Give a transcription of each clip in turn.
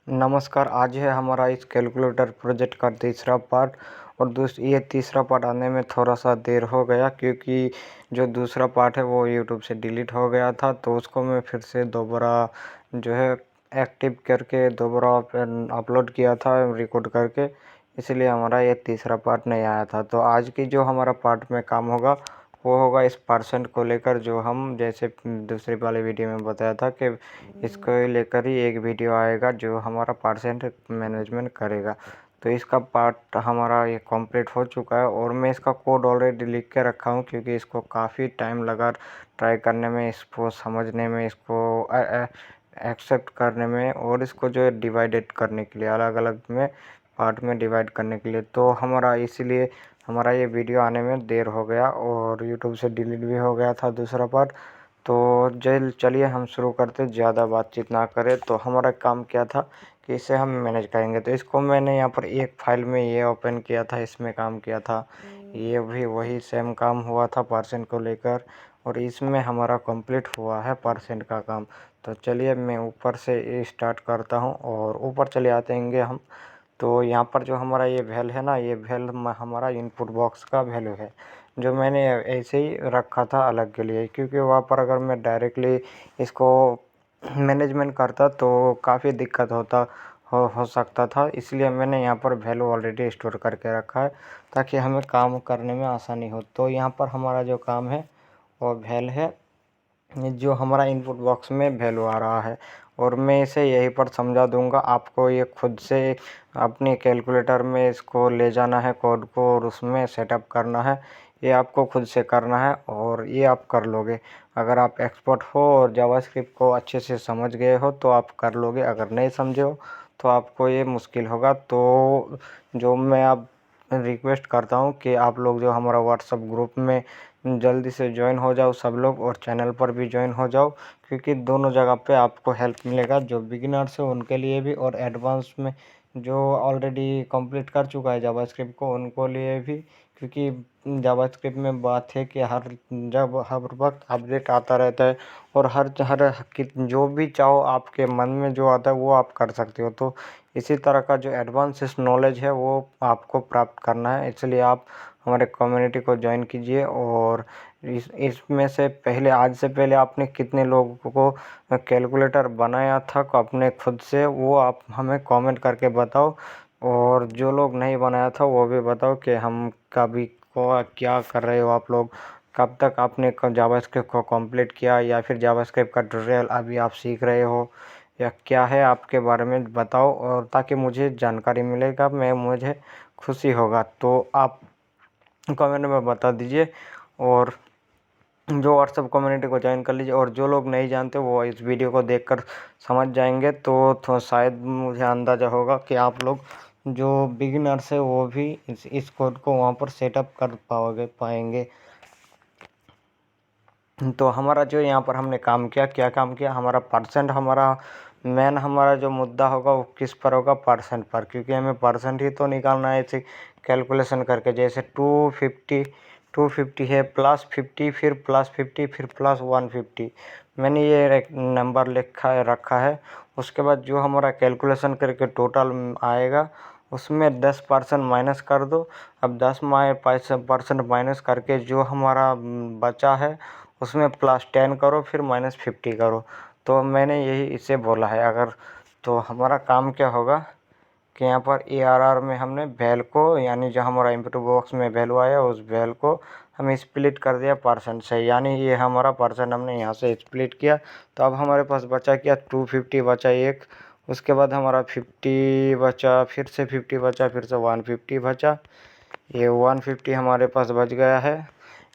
नमस्कार। आज है हमारा इस कैलकुलेटर प्रोजेक्ट का तीसरा पार्ट। और ये तीसरा पार्ट आने में थोड़ा सा देर हो गया क्योंकि जो दूसरा पार्ट है वो यूट्यूब से डिलीट हो गया था, तो उसको मैं फिर से दोबारा जो है एक्टिव करके दोबारा अपलोड किया था रिकॉर्ड करके, इसलिए हमारा ये तीसरा पार्ट नहीं आया था। तो आज की जो हमारा पार्ट में काम होगा वो होगा इस परसेंट को लेकर, जो हम जैसे दूसरी वाले वीडियो में बताया था कि इसको लेकर ही एक वीडियो आएगा जो हमारा परसेंट मैनेजमेंट करेगा। तो इसका पार्ट हमारा ये कंप्लीट हो चुका है और मैं इसका कोड ऑलरेडी लिख के रखा हूँ क्योंकि इसको काफ़ी टाइम लगा ट्राई करने में, इसको समझने में, इसको एक्सेप्ट करने में और इसको जो है डिवाइडेड करने के लिए, अलग अलग में पार्ट में डिवाइड करने के लिए। तो हमारा इसीलिए हमारा ये वीडियो आने में देर हो गया और यूट्यूब से डिलीट भी हो गया था दूसरा पार्ट। तो चलिए हम शुरू करते, ज़्यादा बातचीत ना करें। तो हमारा काम क्या था कि इसे हम मैनेज करेंगे। तो इसको मैंने यहाँ पर एक फाइल में ये ओपन किया था, इसमें काम किया था, ये भी वही सेम काम हुआ था परसेंट को लेकर, और इसमें हमारा कंप्लीट हुआ है परसेंट का काम। तो चलिए मैं ऊपर से स्टार्ट करता हूँ और ऊपर चले आते हैं हम। तो यहाँ पर जो हमारा ये वैल है ना, ये वैल हमारा इनपुट बॉक्स का वैल्यू है, जो मैंने ऐसे ही रखा था अलग के लिए, क्योंकि वहाँ पर अगर मैं डायरेक्टली इसको मैनेजमेंट करता तो काफ़ी दिक्कत हो सकता था। इसलिए मैंने यहाँ पर वैल्यू ऑलरेडी स्टोर करके रखा है ताकि हमें काम करने में आसानी हो। तो यहाँ पर हमारा जो काम है वो वैल है, जो हमारा इनपुट बॉक्स में वैल्यू आ रहा है, और मैं इसे यहीं पर समझा दूंगा। आपको ये खुद से अपने कैलकुलेटर में इसको ले जाना है कोड को और उसमें सेटअप करना है, ये आपको खुद से करना है और ये आप कर लोगे। अगर आप एक्सपर्ट हो और जावास्क्रिप्ट को अच्छे से समझ गए हो तो आप कर लोगे, अगर नहीं समझे हो तो आपको ये मुश्किल होगा। तो जो मैं आप रिक्वेस्ट करता हूँ कि आप लोग जो हमारा व्हाट्सअप ग्रुप में जल्दी से ज्वाइन हो जाओ सब लोग, और चैनल पर भी ज्वाइन हो जाओ, क्योंकि दोनों जगह पे आपको हेल्प मिलेगा, जो बिगिनर्स है उनके लिए भी और एडवांस में जो ऑलरेडी कंप्लीट कर चुका है जावास्क्रिप्ट को उनको लिए भी। क्योंकि जावास्क्रिप्ट में बात है कि हर वक्त अपडेट आता रहता है और हर हर जो भी चाहो आपके मन में जो आता है वो आप कर सकते हो। तो इसी तरह का जो एडवांस नॉलेज है वो आपको प्राप्त करना है, इसलिए आप हमारे कम्युनिटी को ज्वाइन कीजिए। और इसमें से पहले, आज से पहले आपने कितने लोगों को कैलकुलेटर बनाया था अपने खुद से, वो आप हमें कमेंट करके बताओ। और जो लोग नहीं बनाया था वो भी बताओ कि हम कभी को क्या कर रहे हो आप लोग, कब तक आपने जावास्क्रिप्ट को कंप्लीट किया, या फिर जावास्क्रिप्ट का ट्यूटोरियल अभी आप सीख रहे हो, या क्या है आपके बारे में बताओ, और ताकि मुझे जानकारी मिलेगा, मुझे खुशी होगा। तो आप कमेंट में बता दीजिए और जो व्हाट्सअप कम्युनिटी को ज्वाइन कर लीजिए। और जो लोग नहीं जानते वो इस वीडियो को देखकर समझ जाएंगे, तो शायद मुझे अंदाज़ा होगा कि आप लोग जो बिगिनर्स है वो भी इस कोड को वहाँ पर सेटअप कर पाएंगे। तो हमारा जो यहाँ पर हमने काम किया, क्या काम किया, हमारा परसेंट, हमारा जो मुद्दा होगा वो किस पर होगा, परसेंट पर, क्योंकि हमें परसेंट ही तो निकालना है ऐसे कैलकुलेशन करके। जैसे 250 है, +50, फिर +50, फिर +150, मैंने ये नंबर रखा है। उसके बाद जो हमारा कैलकुलेशन करके टोटल आएगा उसमें 10% माइनस कर दो। अब 10% माइनस करके जो हमारा बचा है उसमें +10 करो, फिर -50 करो। तो मैंने यही इसे बोला है। अगर तो हमारा काम क्या होगा कि यहाँ पर ARR में हमने वैल को, यानी जो हमारा इनपुट बॉक्स में वैल्यू आया उस वैल को हम स्प्लिट कर दिया परसेंट से, यानी ये हमारा परसेंट हमने यहाँ से स्प्लिट किया। तो अब हमारे पास बचा क्या, 250 बचा एक, उसके बाद हमारा 50 बचा, फिर से 50 बचा, फिर से 150 बचा, ये 150 हमारे पास बच गया है।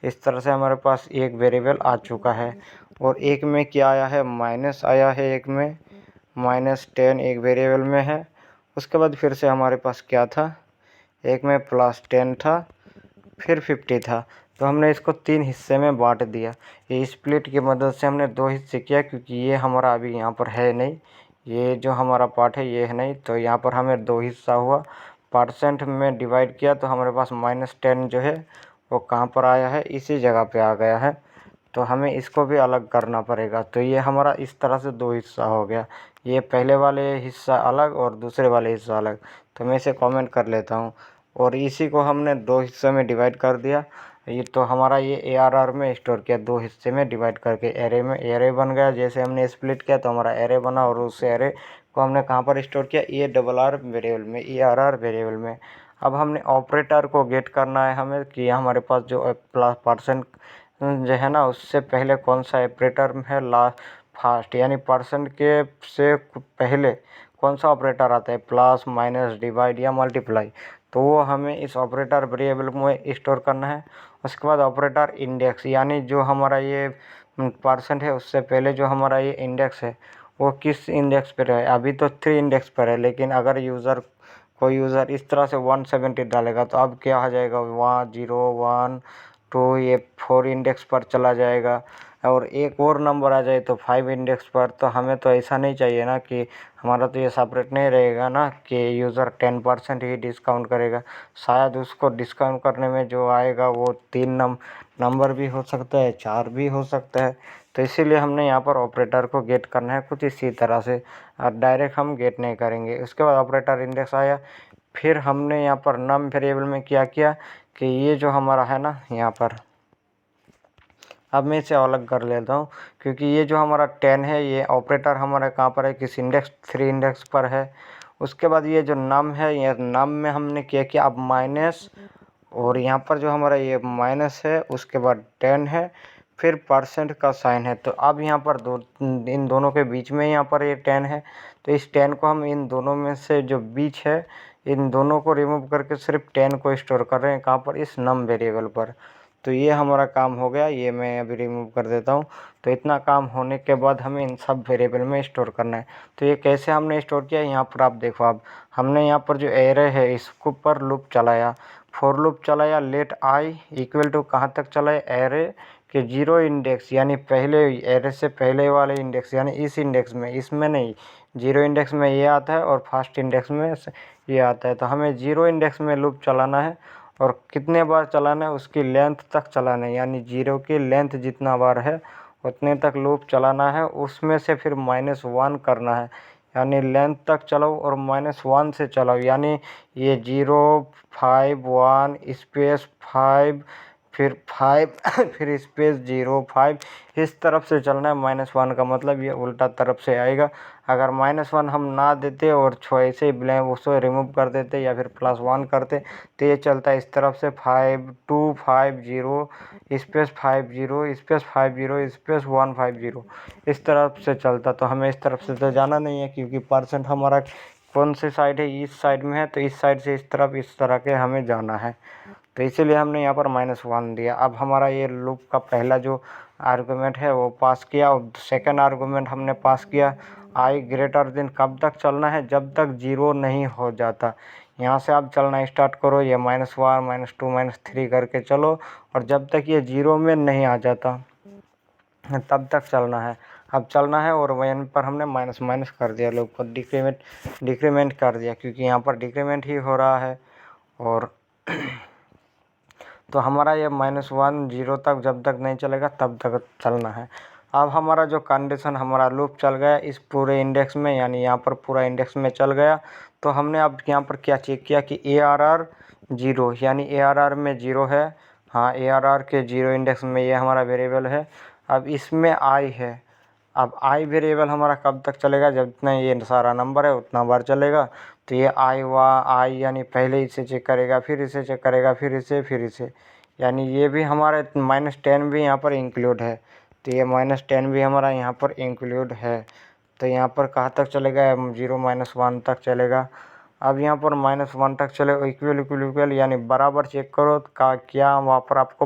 इस तरह से हमारे पास एक वेरिएबल आ चुका है। और एक में क्या आया है, माइनस आया है, एक में -10 एक वेरिएबल में है। उसके बाद फिर से हमारे पास क्या था, एक में +10 था, फिर 50 था। तो हमने इसको 3 हिस्से में बांट दिया। ये स्प्लिट की मदद से हमने 2 हिस्से किया, क्योंकि ये हमारा अभी यहाँ पर है नहीं, ये जो हमारा पार्ट है ये है नहीं, तो यहाँ पर हमें 2 हिस्सा हुआ। परसेंट में डिवाइड किया तो हमारे पास -10 जो है वो कहाँ पर आया है, इसी जगह पे आ गया है। तो हमें इसको भी अलग करना पड़ेगा। तो ये हमारा इस तरह से दो हिस्सा हो गया, ये पहले वाले हिस्सा अलग और दूसरे वाले हिस्सा अलग। तो मैं इसे कमेंट कर लेता हूँ और इसी को हमने दो हिस्सों में डिवाइड कर दिया। ये तो हमारा ये ARR में स्टोर किया, दो हिस्से में डिवाइड करके एरे में एरे बन गया। जैसे हमने स्प्लिट किया तो हमारा एरे बना और उस एरे को हमने कहाँ पर स्टोर किया, ARR वेरिएबल में, ARR वेरिएबल में। अब हमने ऑपरेटर को गेट करना है हमें कि हमारे पास जो परसेंट जो है ना, उससे पहले कौन सा ऑपरेटर है लास्ट फास्ट, यानी परसेंट के से पहले कौन सा ऑपरेटर आता है, प्लस माइनस डिवाइड या मल्टीप्लाई। तो वो हमें इस ऑपरेटर वेरिएबल में स्टोर करना है। उसके बाद ऑपरेटर इंडेक्स, यानी जो हमारा ये परसेंट है उससे पहले जो हमारा ये इंडेक्स है वो किस इंडेक्स पर है। अभी तो 3 इंडेक्स पर है, लेकिन अगर कोई यूज़र इस तरह से 170 डालेगा तो अब क्या आ जाएगा, 1 0 1 2, ये 4 इंडेक्स पर चला जाएगा। और एक और नंबर आ जाए तो 5 इंडेक्स पर। तो हमें तो ऐसा नहीं चाहिए ना, कि हमारा तो ये सेपरेट नहीं रहेगा ना कि यूज़र 10% ही डिस्काउंट करेगा। शायद उसको डिस्काउंट करने में जो आएगा वो 3 नंबर भी हो सकता है, 4 भी हो सकता है। तो इसीलिए हमने यहाँ पर ऑपरेटर को गेट करना है कुछ इसी तरह से, और डायरेक्ट हम गेट नहीं करेंगे। उसके बाद ऑपरेटर इंडेक्स आया, फिर हमने यहाँ पर नम वेरिएबल में क्या किया कि ये जो हमारा है ना यहाँ पर, अब मैं इसे अलग कर लेता हूँ क्योंकि ये जो हमारा 10 है ये ऑपरेटर हमारा कहाँ पर है, किस इंडेक्स, 3 इंडेक्स पर है। उसके बाद ये जो नम है, ये नम में हमने क्या किया, अब माइनस, और यहाँ पर जो हमारा ये माइनस है उसके बाद 10 है, फिर परसेंट का साइन है। तो अब यहाँ पर इन दोनों के बीच में यहाँ पर ये 10 है, तो इस 10 को हम इन दोनों में से जो बीच है इन दोनों को रिमूव करके सिर्फ 10 को स्टोर कर रहे हैं, कहाँ पर, इस नम वेरिएबल पर। तो ये हमारा काम हो गया, ये मैं अभी रिमूव कर देता हूँ। तो इतना काम होने के बाद हमें इन सब वेरिएबल में स्टोर करना है। तो ये कैसे हमने स्टोर किया, यहाँ पर आप देखो, अब हमने यहाँ पर जो एरे है इसके ऊपर लूप चलाया, फॉर लूप चलाया, लेट आई इक्वल टू कहाँ तक चलाए, एरे के 0 इंडेक्स, यानी पहले एरे से पहले वाले इंडेक्स, यानी इस इंडेक्स में, इसमें नहीं, 0 इंडेक्स में ये आता है और फर्स्ट इंडेक्स में ये आता है। तो हमें 0 इंडेक्स में लूप चलाना है और कितने बार चलाना है, उसकी लेंथ तक चलाना है, यानी 0 की लेंथ जितना बार है उतने तक लूप चलाना है। उसमें से फिर -1 करना है, यानी लेंथ तक चलाओ और -1 से चलाओ, यानी ये 0 5 1 स्पेस 5 फिर 5 फिर स्पेस 0 5, इस तरफ से चलना है। -1 का मतलब ये उल्टा तरफ से आएगा। अगर -1 हम ना देते और ऐसे ही ब्लैंक उसको रिमूव कर देते या फिर +1 करते तो ये चलता है इस तरफ से 5 2 5 0 स्पेस 5 0 स्पेस 5 0 स्पेस 1 5 0, इस तरफ से चलता। तो हमें इस तरफ से तो जाना नहीं है क्योंकि परसेंट हमारा कौन सी साइड है, इस साइड में है, तो इस साइड से इस तरफ इस तरह के हमें जाना है। तो इसीलिए हमने यहाँ पर -1 दिया। अब हमारा ये लूप का पहला जो आर्गुमेंट है वो पास किया, और सेकंड आर्गुमेंट हमने पास किया आई ग्रेटर देन, कब तक चलना है, जब तक 0 नहीं हो जाता। यहाँ से आप चलना स्टार्ट करो, ये -1 -2 -3 करके चलो, और जब तक ये 0 में नहीं आ जाता तब तक चलना है। अब चलना है और वहीं पर हमने माइनस माइनस कर दिया, लूप को डिक्रीमेंट कर दिया क्योंकि यहाँ पर डिक्रीमेंट ही हो रहा है। और तो हमारा ये -1 0 तक जब तक नहीं चलेगा तब तक चलना है। अब हमारा जो कंडीशन, हमारा लूप चल गया इस पूरे इंडेक्स में, यानी यहाँ पर पूरा इंडेक्स में चल गया। तो हमने अब यहाँ पर क्या चेक किया कि ARR 0, यानी ARR में 0 है। हाँ, ARR के 0 इंडेक्स में ये हमारा वेरिएबल है। अब इसमें I है। अब I वेरिएबल हमारा कब तक चलेगा, जब इतना ये सारा नंबर है उतना बार चलेगा। तो ये I यानी पहले इसे चेक करेगा, फिर इसे चेक करेगा, फिर इसे, यानी ये भी हमारे -10 भी यहाँ पर इंक्लूड है। तो ये -10 भी हमारा यहाँ पर इंक्लूड है। तो यहाँ पर कहाँ तक चलेगा, 0 -1 तक चलेगा। अब यहाँ पर -1 तक चलेगा, इक्वल यानी बराबर चेक करो क्या वहाँ पर आपको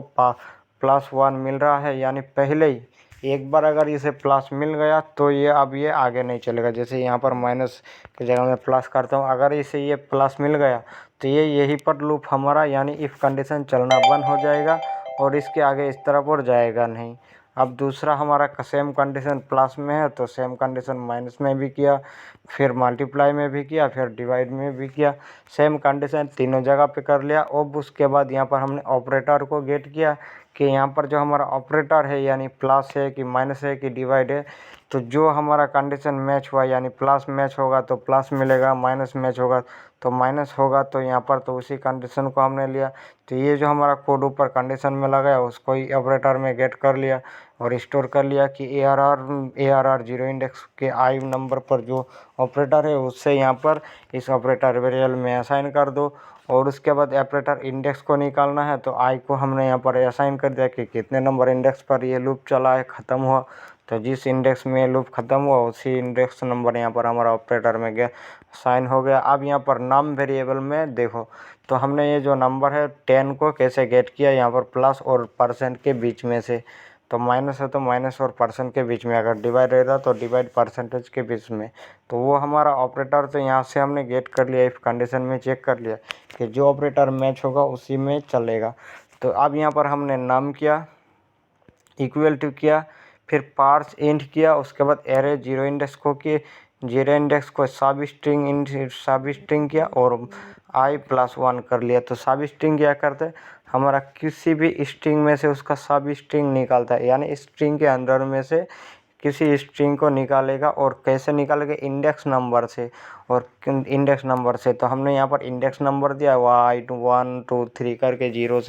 +1 मिल रहा है, यानी पहले ही एक बार अगर इसे प्लस मिल गया तो ये अब ये आगे नहीं चलेगा। जैसे यहाँ पर माइनस की जगह मैं प्लस करता हूँ, अगर इसे ये प्लस मिल गया तो ये यहीं पर लूप हमारा, यानी इफ़ कंडीशन चलना बंद हो जाएगा और इसके आगे इस तरफ और जाएगा नहीं। अब दूसरा हमारा सेम कंडीशन प्लस में है तो सेम कंडीशन माइनस में भी किया, फिर मल्टीप्लाई में भी किया, फिर डिवाइड में भी किया, सेम कंडीशन तीनों जगह पे कर लिया। अब उसके बाद यहाँ पर हमने ऑपरेटर को गेट किया कि यहाँ पर जो हमारा ऑपरेटर है यानी प्लस है कि माइनस है कि डिवाइड है, तो जो हमारा कंडीशन मैच हुआ यानी प्लस मैच होगा तो प्लस मिलेगा, माइनस मैच होगा तो माइनस होगा। तो यहाँ पर तो उसी कंडीशन को हमने लिया। तो ये जो हमारा कोड ऊपर कंडीशन में लगा है उसको ही ऑपरेटर में गेट कर लिया और स्टोर कर लिया कि ARR 0 इंडेक्स के आई नंबर पर जो ऑपरेटर है उससे यहाँ पर इस ऑपरेटर वेरिएबल में असाइन कर दो। और उसके बाद ऑपरेटर इंडेक्स को निकालना है, तो आई को हमने यहाँ पर असाइन कर दिया कि कितने नंबर इंडेक्स पर ये लूप चला है, ख़त्म हुआ। तो जिस इंडेक्स में लूप ख़त्म हुआ उसी इंडेक्स नंबर यहाँ पर हमारा ऑपरेटर में गया साइन हो गया। अब यहाँ पर नम वेरिएबल में देखो, तो हमने ये जो नंबर है 10 को कैसे गेट किया, यहाँ पर प्लस और परसेंट के बीच में से। तो माइनस है तो माइनस और परसेंट के बीच में, अगर डिवाइड रहता तो डिवाइड परसेंटेज के बीच में। तो वो हमारा ऑपरेटर तो यहाँ से हमने गेट कर लिया, इफ़ कंडीशन में चेक कर लिया कि जो ऑपरेटर मैच होगा उसी में चलेगा। तो अब यहाँ पर हमने नम किया, इक्वल टू किया, फिर पार्स इंट किया, उसके बाद एरे 0 इंडेक्स को किए, 0 इंडेक्स को सब स्ट्रिंग किया और i+1 कर लिया। तो सब स्ट्रिंग क्या करते, हमारा किसी भी स्ट्रिंग में से उसका सब स्ट्रिंग निकालता है, यानी स्ट्रिंग के अंदर में से किसी स्ट्रिंग को निकालेगा। और कैसे निकालेगा, इंडेक्स नंबर से, और इंडेक्स नंबर से। तो हमने यहाँ पर इंडेक्स नंबर दिया 1 2 3 करके 0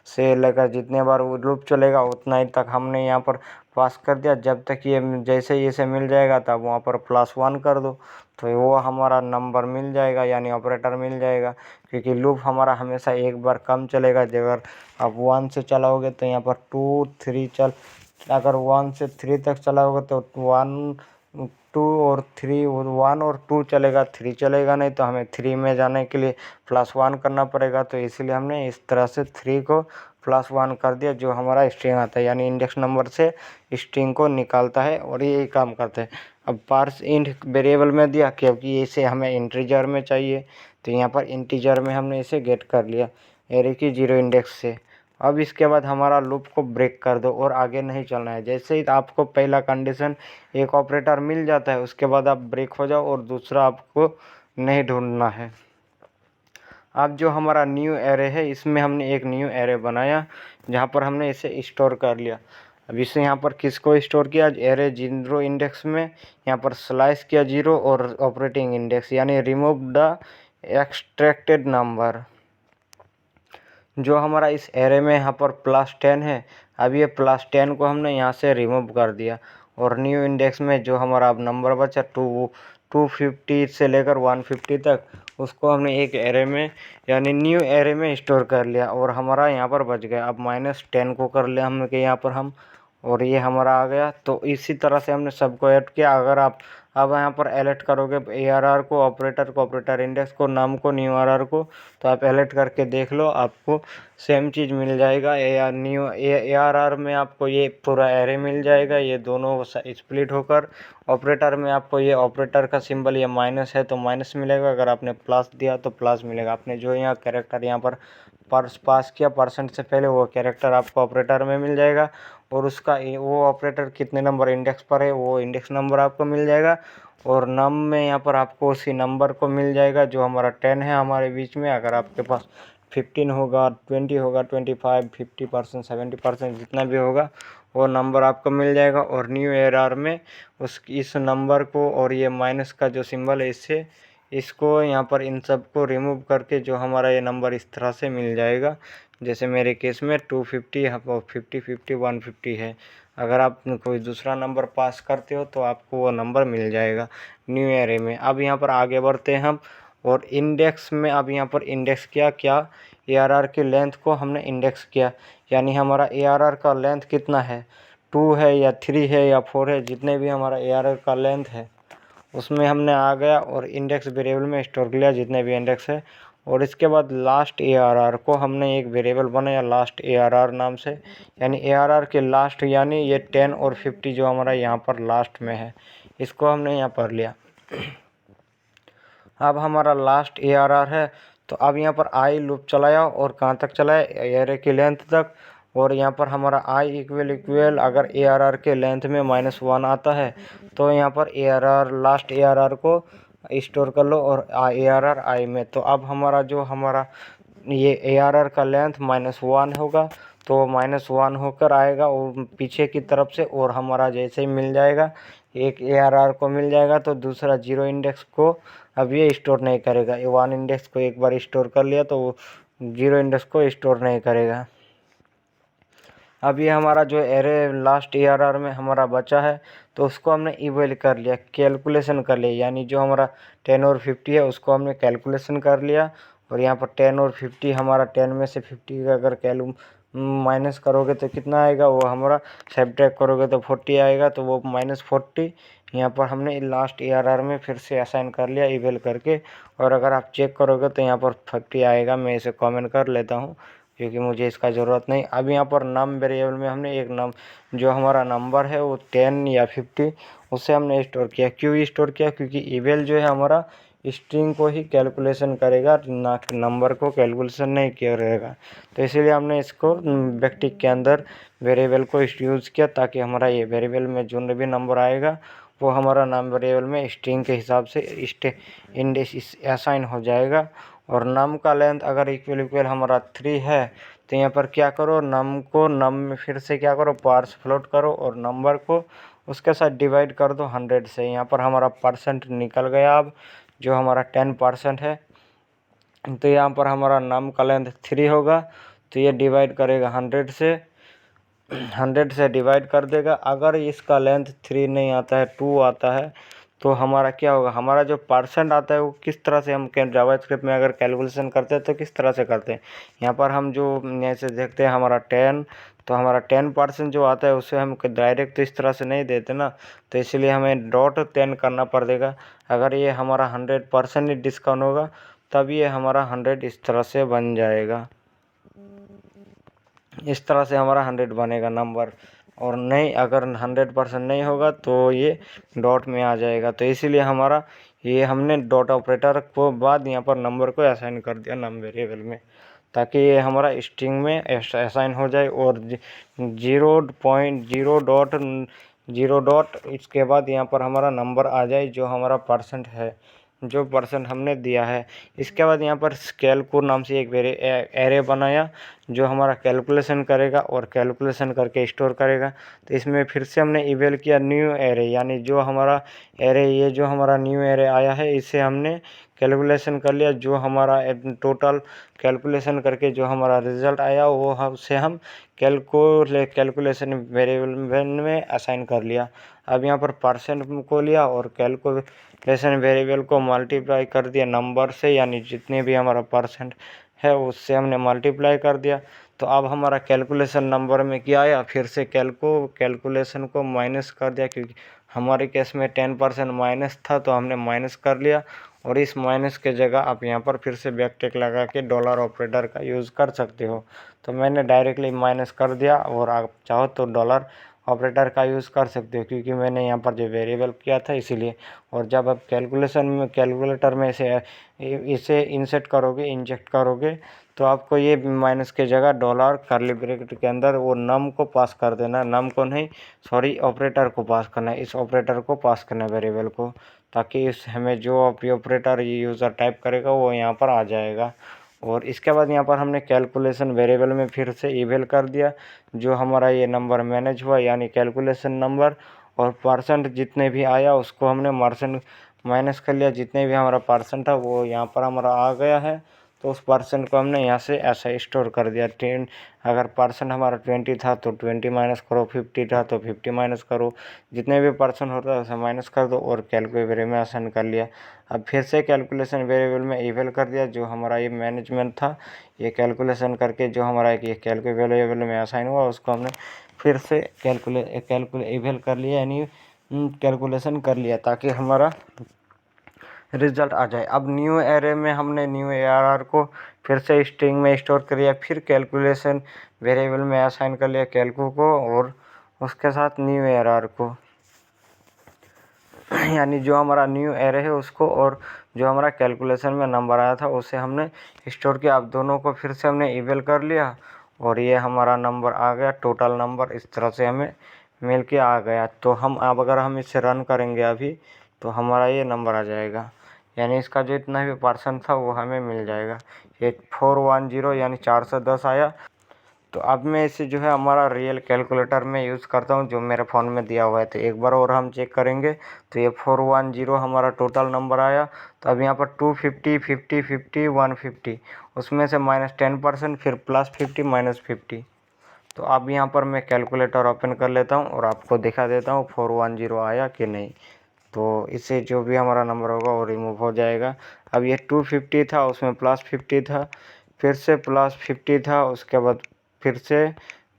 से लेकर जितने बार वो लूप चलेगा उतना ही तक हमने यहाँ पर पास कर दिया। जब तक ये जैसे ही इसे मिल जाएगा तब वहाँ पर +1 कर दो, तो वो हमारा नंबर मिल जाएगा यानी ऑपरेटर मिल जाएगा। क्योंकि लूप हमारा हमेशा एक बार कम चलेगा। अगर आप 1 से चलाओगे तो यहाँ पर 2 3 अगर 1 से 3 तक चलाओगे तो 1 2 और 3, 1 और 2 चलेगा, 3 चलेगा नहीं। तो हमें 3 में जाने के लिए +1 करना पड़ेगा। तो इसीलिए हमने इस तरह से 3 को +1 कर दिया, जो हमारा स्ट्रिंग आता है यानी इंडेक्स नंबर से स्ट्रिंग को निकालता है और यही काम करता है। अब पार्स इंट वेरिएबल में दिया क्योंकि इसे हमें इंटीजर में चाहिए, तो यहाँ पर इंटीजर में हमने इसे गेट कर लिया एरे की 0 इंडेक्स से। अब इसके बाद हमारा लूप को ब्रेक कर दो और आगे नहीं चलना है। जैसे ही आपको पहला कंडीशन एक ऑपरेटर मिल जाता है उसके बाद आप ब्रेक हो जाओ और दूसरा आपको नहीं ढूंढना है। अब जो हमारा न्यू एरे है इसमें हमने एक न्यू एरे बनाया जहाँ पर हमने इसे स्टोर कर लिया। अब इसे यहाँ पर किसको स्टोर किया, एरे 0 इंडेक्स में, यहाँ पर स्लाइस किया 0 और ऑपरेटिंग इंडेक्स यानी रिमूव द एक्सट्रैक्टेड नंबर। जो हमारा इस एरे में यहाँ पर +10 है, अब ये +10 को हमने यहाँ से रिमूव कर दिया। और न्यू इंडेक्स में जो हमारा अब नंबर बचा 250 से लेकर 150 तक, उसको हमने एक एरे में यानी न्यू एरे में स्टोर कर लिया और हमारा यहाँ पर बच गया। अब -10 को कर लिया हमने कि यहाँ पर हम, और ये हमारा आ गया। तो इसी तरह से हमने सबको ऐड किया। अगर आप अब यहाँ पर एलेक्ट करोगे ARR को, ऑपरेटर इंडेक्स को, नाम को, न्यू ARR को, तो आप एलेक्ट करके देख लो, आपको सेम चीज़ मिल जाएगा। न्यू ARR में आपको ये पूरा एरे मिल जाएगा, ये दोनों स्प्लिट होकर। ऑपरेटर में आपको ये ऑपरेटर का सिंबल ये माइनस है तो माइनस मिलेगा, अगर आपने प्लस दिया तो प्लस मिलेगा। आपने जो यहाँ कैरेक्टर यहाँ पर पास किया परसेंट से पहले, वो कैरेक्टर आपको ऑपरेटर में मिल जाएगा। और उसका वो ऑपरेटर कितने नंबर इंडेक्स पर है वो इंडेक्स नंबर आपको मिल जाएगा। और नम में यहाँ पर आपको उसी नंबर को मिल जाएगा जो हमारा 10 है हमारे बीच में। अगर आपके पास 15 होगा, 20 होगा, 25, 50%, 70% जितना भी होगा वो नंबर आपको मिल जाएगा। और न्यू ARR में इस नंबर को और ये माइनस का जो सिंबल है इसको यहाँ पर इन सब को रिमूव करके जो हमारा ये नंबर इस तरह से मिल जाएगा। जैसे मेरे केस में 250, 50, 50, 150 है। अगर आप कोई दूसरा नंबर पास करते हो तो आपको वो नंबर मिल जाएगा न्यू एरे में। अब यहाँ पर आगे बढ़ते हैं हम, और इंडेक्स में अब यहाँ पर इंडेक्स क्या ARR की लेंथ को हमने इंडेक्स किया, यानी हमारा ARR का लेंथ कितना है, 2 है या 3 है या 4 है, जितने भी हमारा ARR का लेंथ है उसमें हमने आ गया और इंडेक्स वेरिएबल में स्टोर किया जितने भी इंडेक्स है। और इसके बाद लास्ट ARR को हमने एक वेरिएबल बनाया लास्ट ARR नाम से, यानी ARR के लास्ट यानी ये 10 और 50 जो हमारा यहाँ पर लास्ट में है, इसको हमने यहाँ पर लिया। अब हमारा लास्ट ARR है, तो अब यहाँ पर आई लूप चलाया और कहाँ तक चलाया, एरे की लेंथ तक। और यहाँ पर हमारा आई इक्वल अगर ARR के लेंथ में -1 आता है तो यहाँ पर ARR लास्ट ARR को स्टोर कर लो और ARR आई में। तो अब हमारा जो हमारा ये ARR का लेंथ -1 होगा, तो -1 होकर आएगा और पीछे की तरफ से, और हमारा जैसे ही मिल जाएगा, एक ARR को मिल जाएगा तो दूसरा 0 इंडेक्स को अब ये स्टोर नहीं करेगा। 1 इंडेक्स को एक बार स्टोर कर लिया तो 0 इंडेक्स को स्टोर नहीं करेगा। अब ये हमारा जो एरे लास्ट ARR में हमारा बचा है तो उसको हमने इवेल कर लिया, कैलकुलेशन कर लिया, यानी जो हमारा 10 और 50 है उसको हमने कैलकुलेशन कर लिया। और यहाँ पर 10 और 50 हमारा 10 में से 50 का अगर माइनस करोगे तो कितना आएगा, वो हमारा सब्ट्रैक्ट करोगे तो 40 आएगा, तो वो -40 यहाँ पर हमने लास्ट ARR में फिर से असाइन कर लिया इवेल करके। और अगर आप चेक करोगे तो यहाँ पर 50 आएगा। मैं इसे कमेंट कर लेता हूँ क्योंकि मुझे इसका ज़रूरत नहीं। अब यहाँ पर नम वेरिएबल में हमने एक जो हमारा नंबर है वो 10 या 50 उसे हमने स्टोर किया। क्यों स्टोर किया? क्योंकि इवेल जो है हमारा स्ट्रिंग को ही कैलकुलेशन करेगा, ना कि नंबर को कैलकुलेशन नहीं करेगा। तो इसीलिए हमने इसको बैकटिक के अंदर वेरिएबल को यूज़ किया ताकि हमारा ये वेरिएबल में जो भी नंबर आएगा वो हमारा नाम वेरिएबल में स्ट्रिंग के हिसाब से इंडेक्स असाइन हो जाएगा। और नम का लेंथ अगर इक्वल हमारा 3 है तो यहाँ पर क्या करो, नम में फिर से क्या करो, पार्स फ्लोट करो और नंबर को उसके साथ डिवाइड कर दो 100 से। यहाँ पर हमारा परसेंट निकल गया। अब जो हमारा 10% है तो यहाँ पर हमारा नम का लेंथ 3 होगा तो ये डिवाइड करेगा 100 से डिवाइड कर देगा। अगर इसका लेंथ 3 नहीं आता है, 2 आता है, तो हमारा क्या होगा, हमारा जो परसेंट आता है वो किस तरह से हम जावास्क्रिप्ट में अगर कैलकुलेशन करते हैं तो किस तरह से करते हैं। यहाँ पर हम जो ऐसे देखते हैं हमारा 10, तो हमारा 10% जो आता है उसे हम डायरेक्ट तो इस तरह से नहीं देते ना, तो इसलिए हमें .10 करना पड़ेगा। अगर ये हमारा 100% ही डिस्काउंट होगा तब ये हमारा 100 इस तरह से बन जाएगा। इस तरह से हमारा 100 बनेगा नंबर। और नहीं, अगर 100% नहीं होगा तो ये डॉट में आ जाएगा। तो इसीलिए हमारा ये हमने डॉट ऑपरेटर को बाद यहाँ पर नंबर को असाइन कर दिया नम वेरिएबल में, ताकि ये हमारा स्ट्रिंग में असाइन हो जाए। और 0.0 इसके बाद यहाँ पर हमारा नंबर आ जाए जो हमारा परसेंट है, जो परसेंट हमने दिया है। इसके बाद यहाँ पर कैलकुलेट नाम से एक एरे बनाया जो हमारा कैलकुलेशन करेगा और कैलकुलेशन करके स्टोर करेगा। तो इसमें फिर से हमने इवेल किया न्यू एरे, यानी जो हमारा एरे, ये जो हमारा न्यू एरे आया है इसे हमने कैलकुलेशन कर लिया। जो हमारा टोटल कैलकुलेशन करके जो हमारा रिजल्ट आया वो उसे हम कैलकुलेशन वेरिएबल में असाइन कर लिया। अब यहाँ पर परसेंट को लिया और कैलकुलेशन वेरिएबल को मल्टीप्लाई कर दिया नंबर से, यानी जितने भी हमारा परसेंट है उससे हमने मल्टीप्लाई कर दिया। तो अब हमारा कैलकुलेशन नंबर में क्या आया, फिर से कैलकुलेशन को माइनस कर दिया, क्योंकि हमारे केस में 10% माइनस था तो हमने माइनस कर लिया। और इस माइनस के जगह आप यहाँ पर फिर से बैकटिक लगा के डॉलर ऑपरेटर का यूज़ कर सकते हो। तो मैंने डायरेक्टली माइनस कर दिया, और आप चाहो तो डॉलर ऑपरेटर का यूज़ कर सकते हो, क्योंकि मैंने यहाँ पर जो वेरिएबल किया था इसीलिए। और जब आप कैलकुलेटर में इसे इंजेक्ट करोगे तो आपको ये माइनस के जगह डॉलर कर्ली ब्रैकेट के अंदर वो नम को पास कर देना, नम को नहीं, सॉरी, ऑपरेटर को पास करना है। इस ऑपरेटर को पास करना है वेरिएबल को, ताकि इस हमें जो ऑपरेटर यूज़र टाइप करेगा वो यहाँ पर आ जाएगा। और इसके बाद यहाँ पर हमने कैलकुलेशन वेरिएबल में फिर से इवेल कर दिया जो हमारा ये नंबर मैनेज हुआ, यानी कैलकुलेशन नंबर। और परसेंट जितने भी आया उसको हमने माइनस कर लिया, जितने भी हमारा परसेंट था वो यहाँ पर हमारा आ गया है। तो उस परसेंट को हमने यहाँ से ऐसा स्टोर कर दिया। अगर परसेंट हमारा 20 था तो 20 माइनस करो, 50 था तो 50 माइनस करो, जितने भी परसेंट होता है उसे माइनस कर दो, और कैलकुलेटर में असाइन कर लिया। अब फिर से कैलकुलेशन वेरिएबल में इवेल कर दिया जो हमारा ये मैनेजमेंट था, ये कैलकुलेशन करके जो हमारा ये कैलकुलेटर वेरिएबल में असाइन हुआ उसको हमने फिर से इवेल कर लिया, यानी कैलकुलेशन कर लिया, ताकि हमारा रिजल्ट आ जाए। अब न्यू एरे में हमने न्यू ARR को फिर से स्ट्रिंग में स्टोर कर लिया, फिर कैलकुलेशन वेरिएबल में असाइन कर लिया कैलकू को और उसके साथ न्यू ARR को, यानी जो हमारा न्यू एरे है उसको और जो हमारा कैलकुलेशन में नंबर आया था उसे हमने स्टोर किया। अब दोनों को फिर से हमने इवेल कर लिया और ये हमारा नंबर आ गया, टोटल नंबर इस तरह से हमें मिल के आ गया। तो हम अब अगर हम इसे रन करेंगे अभी तो हमारा ये नंबर आ जाएगा, यानी इसका जो इतना भी परसेंट था वो हमें मिल जाएगा। ये 410 यानी 410 आया। तो अब मैं इसे जो है हमारा रियल कैलकुलेटर में यूज़ करता हूँ जो मेरे फ़ोन में दिया हुआ है। तो एक बार और हम चेक करेंगे तो ये 410 हमारा टोटल नंबर आया। तो अब यहाँ पर 250, 50, 50, 150, उसमें से -10%, फिर +50 -50। तो अब यहाँ पर मैं कैलकुलेटर ओपन कर लेता हूँ और आपको दिखा देता हूँ 410 आया कि नहीं। तो इससे जो भी हमारा नंबर होगा वो रिमूव हो जाएगा। अब ये 250 था, उसमें +50 था, फिर से +50 था, उसके बाद फिर से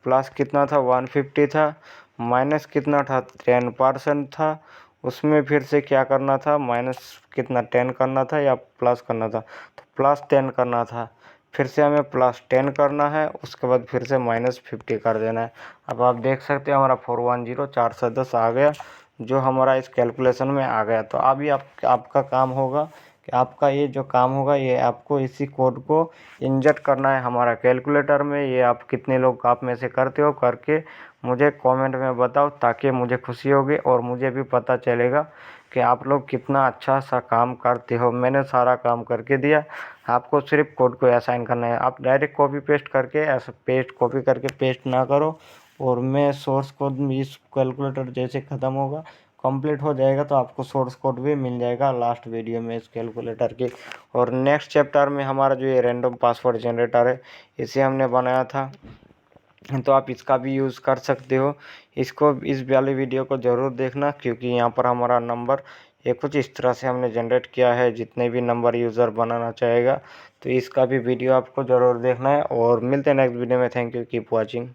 प्लस कितना था 150 था, माइनस कितना था 10% था, उसमें फिर से क्या करना था माइनस कितना 10 करना था या प्लस करना था, तो +10 करना था। फिर से हमें +10 करना है, उसके बाद फिर से -50 कर देना है। अब आप देख सकते हैं हमारा 410 410 आ गया, जो हमारा इस कैलकुलेशन में आ गया। तो अभी आपका काम होगा कि आपका ये जो काम होगा ये आपको इसी कोड को इंजेक्ट करना है हमारा कैलकुलेटर में। ये आप कितने लोग आप में से करते हो, करके मुझे कमेंट में बताओ, ताकि मुझे खुशी होगी और मुझे भी पता चलेगा कि आप लोग कितना अच्छा सा काम करते हो। मैंने सारा काम करके दिया, आपको सिर्फ कोड को असाइन करना है। आप डायरेक्ट कॉपी पेस्ट करके ऐसा कॉपी करके पेस्ट ना करो। और मैं सोर्स कोड इस कैलकुलेटर जैसे ख़त्म होगा, कंप्लीट हो जाएगा, तो आपको सोर्स कोड भी मिल जाएगा लास्ट वीडियो में इस कैलकुलेटर की। और नेक्स्ट चैप्टर में हमारा जो ये रैंडम पासवर्ड जनरेटर है, इसे हमने बनाया था, तो आप इसका भी यूज़ कर सकते हो। इसको इस वाली वीडियो को ज़रूर देखना, क्योंकि यहाँ पर हमारा नंबर ये कुछ इस तरह से हमने जनरेट किया है, जितने भी नंबर यूज़र बनाना चाहेगा। तो इसका भी वीडियो आपको ज़रूर देखना है, और मिलते हैं नेक्स्ट वीडियो में। Thank you, keep watching.